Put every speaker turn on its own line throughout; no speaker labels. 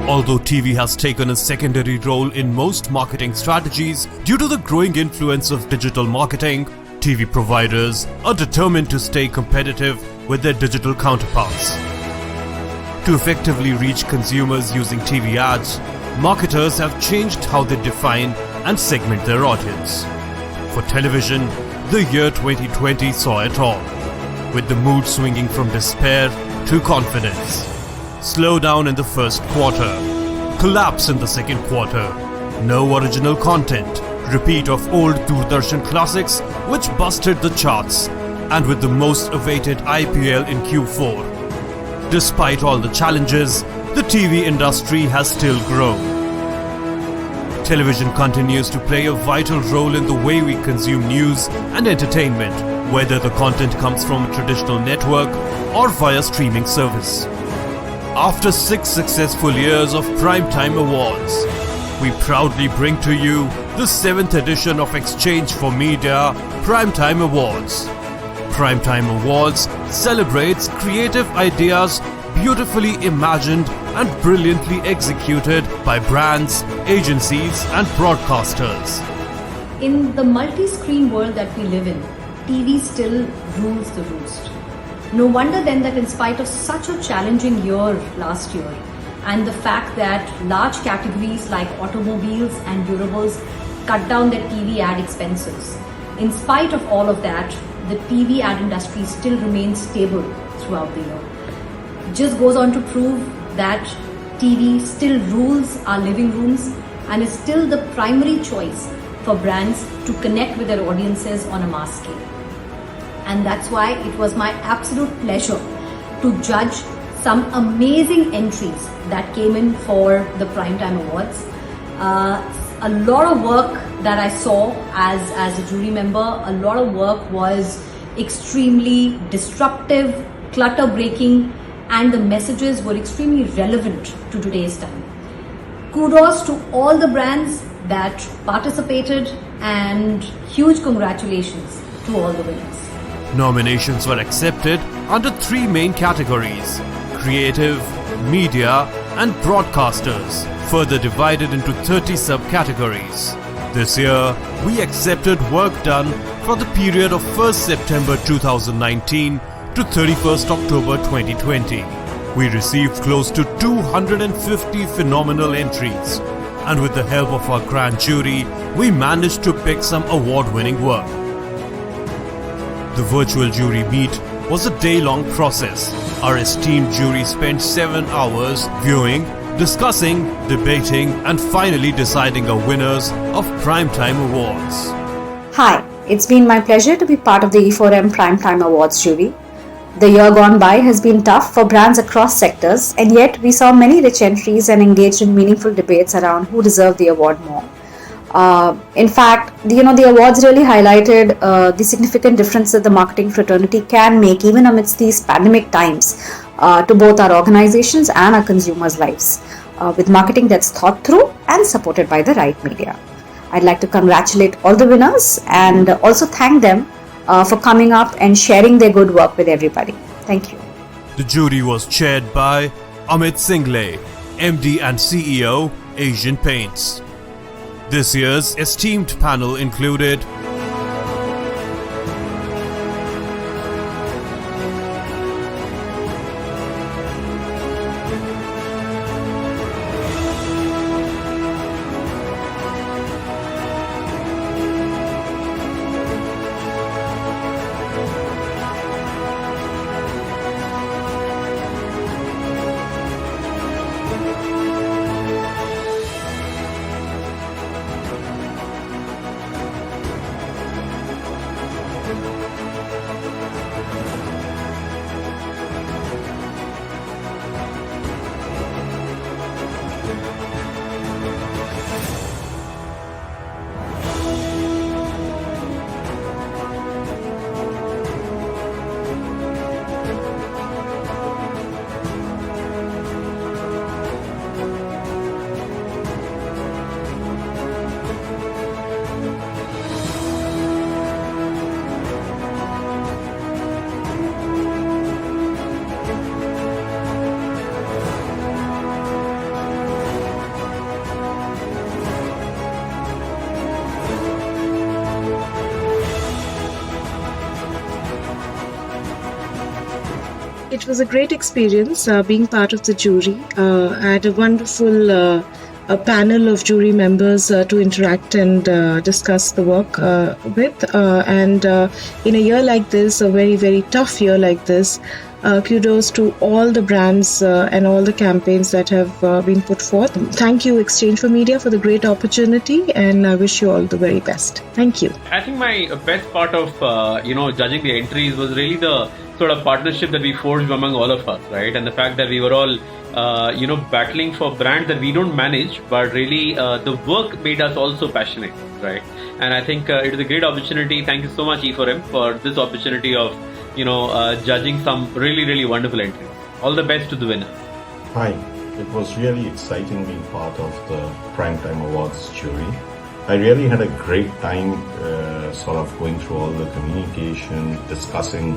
Although TV has taken a secondary role in most marketing strategies due to the growing influence of digital marketing, TV providers are determined to stay competitive with their digital counterparts. To effectively reach consumers using TV ads, marketers have changed how they define and segment their audience. For television, the year 2020 saw it all, with the mood swinging from despair to confidence. Slowdown in the first quarter, collapse in the second quarter, no original content, repeat of old Doordarshan classics which busted the charts, and with the most awaited IPL in Q4. Despite all the challenges, the TV industry has still grown. Television continues to play a vital role in the way we consume news and entertainment, whether the content comes from a traditional network or via streaming service. After 6 successful years of Primetime Awards, we proudly bring to you the 7th edition of Exchange for Media Primetime Awards. Primetime Awards celebrates creative ideas beautifully imagined and brilliantly executed by brands, agencies and broadcasters.
In the multi-screen world that we live in, TV still rules the roost. No wonder then that in spite of such a challenging year last year, and the fact that large categories like automobiles and durables cut down their TV ad expenses, in spite of all of that, the TV ad industry still remains stable throughout the year. Just goes on to prove that TV still rules our living rooms and is still the primary choice for brands to connect with their audiences on a mass scale. And that's why it was my absolute pleasure to judge some amazing entries that came in for the Primetime Awards. A lot of work that I saw as a jury member, a lot of work was extremely disruptive, clutter-breaking, and the messages were extremely relevant to today's time. Kudos to all the brands that participated and huge congratulations to all the winners.
Nominations were accepted under 3 main categories: creative, media and broadcasters, further divided into 30 subcategories. This year, we accepted work done for the period of 1st September 2019 to 31st October 2020. We received close to 250 phenomenal entries, and with the help of our grand jury, we managed to pick some award-winning work. The virtual jury meet was a day-long process. Our esteemed jury spent 7 hours viewing, discussing, debating, and finally deciding our winners of Primetime Awards.
Hi, it's been my pleasure to be part of the e4m Primetime Awards jury. The year gone by has been tough for brands across sectors, and yet we saw many rich entries and engaged in meaningful debates around who deserved the award more. In fact, the awards really highlighted the significant difference that the marketing fraternity can make even amidst these pandemic times to both our organizations and our consumers' lives, with marketing that's thought through and supported by the right media. I'd like to congratulate all the winners and also thank them for coming up and sharing their good work with everybody. Thank you.
The jury was chaired by Amit Single, MD and CEO, Asian Paints. This year's esteemed panel included
It was a great experience being part of the jury. I had a wonderful a panel of jury members to interact and discuss the work with. And in a year like this, a very, very tough year like this, kudos to all the brands and all the campaigns that have been put forth. Thank you, Exchange for Media, for the great opportunity, and I wish you all the very best. Thank you.
I think my best part of judging the entries was really the sort of partnership that we forged among all of us, right? And the fact that we were all battling for brands that we don't manage, but really the work made us also passionate, right? And I think it is a great opportunity. Thank you so much, E4m, for this opportunity of judging some really, really wonderful entries. All the best to the winners.
Hi, it was really exciting being part of the Primetime Awards jury. I really had a great time sort of going through all the communication, discussing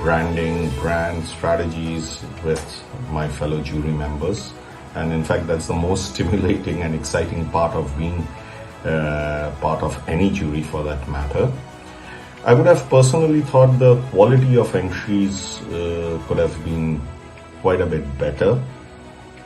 branding, brand strategies with my fellow jury members. And in fact, that's the most stimulating and exciting part of being part of any jury for that matter. I would have personally thought the quality of entries could have been quite a bit better.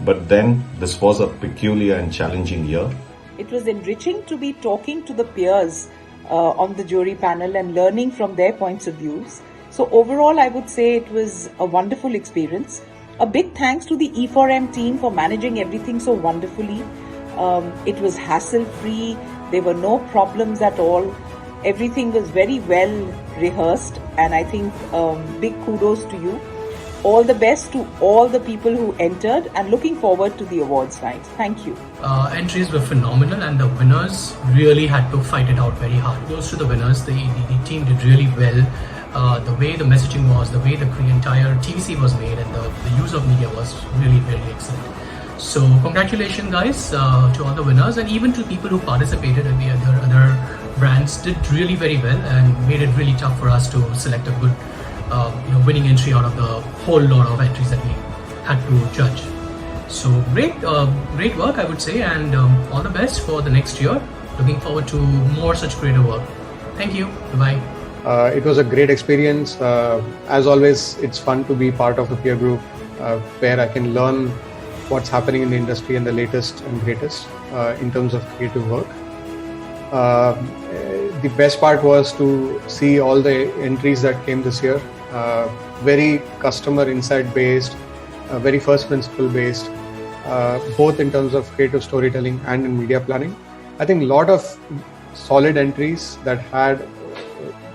But then this was a peculiar and challenging year.
It was enriching to be talking to the peers on the jury panel and learning from their points of views. So overall, I would say it was a wonderful experience. A big thanks to the e4m team for managing everything so wonderfully. It was hassle-free. There were no problems at all. Everything was very well rehearsed, and I think big kudos to you. All the best to all the people who entered, and looking forward to the awards night. Thank you.
Entries were phenomenal, and the winners really had to fight it out very hard. Kudos to the winners. The team did really well. The way the messaging was, the way the entire TVC was made, and the use of media was really very excellent. So congratulations, guys, to all the winners, and even to people who participated and the other brands did really very well and made it really tough for us to select a good winning entry out of the whole lot of entries that we had to judge. So great work, I would say, and all the best for the next year. Looking forward to more such greater work. Thank you. Bye.
It was a great experience. As always, it's fun to be part of a peer group where I can learn what's happening in the industry and the latest and greatest in terms of creative work. The best part was to see all the entries that came this year. Very customer insight based, very first principle based, both in terms of creative storytelling and in media planning. I think a lot of solid entries that had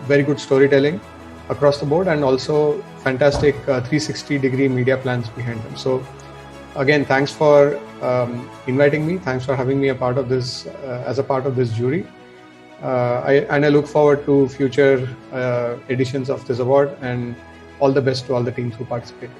very good storytelling across the board, and also fantastic 360-degree media plans behind them. So again, thanks for inviting me. Thanks for having me a part of this as a part of this jury. I look forward to future editions of this award, and all the best to all the teams who participated.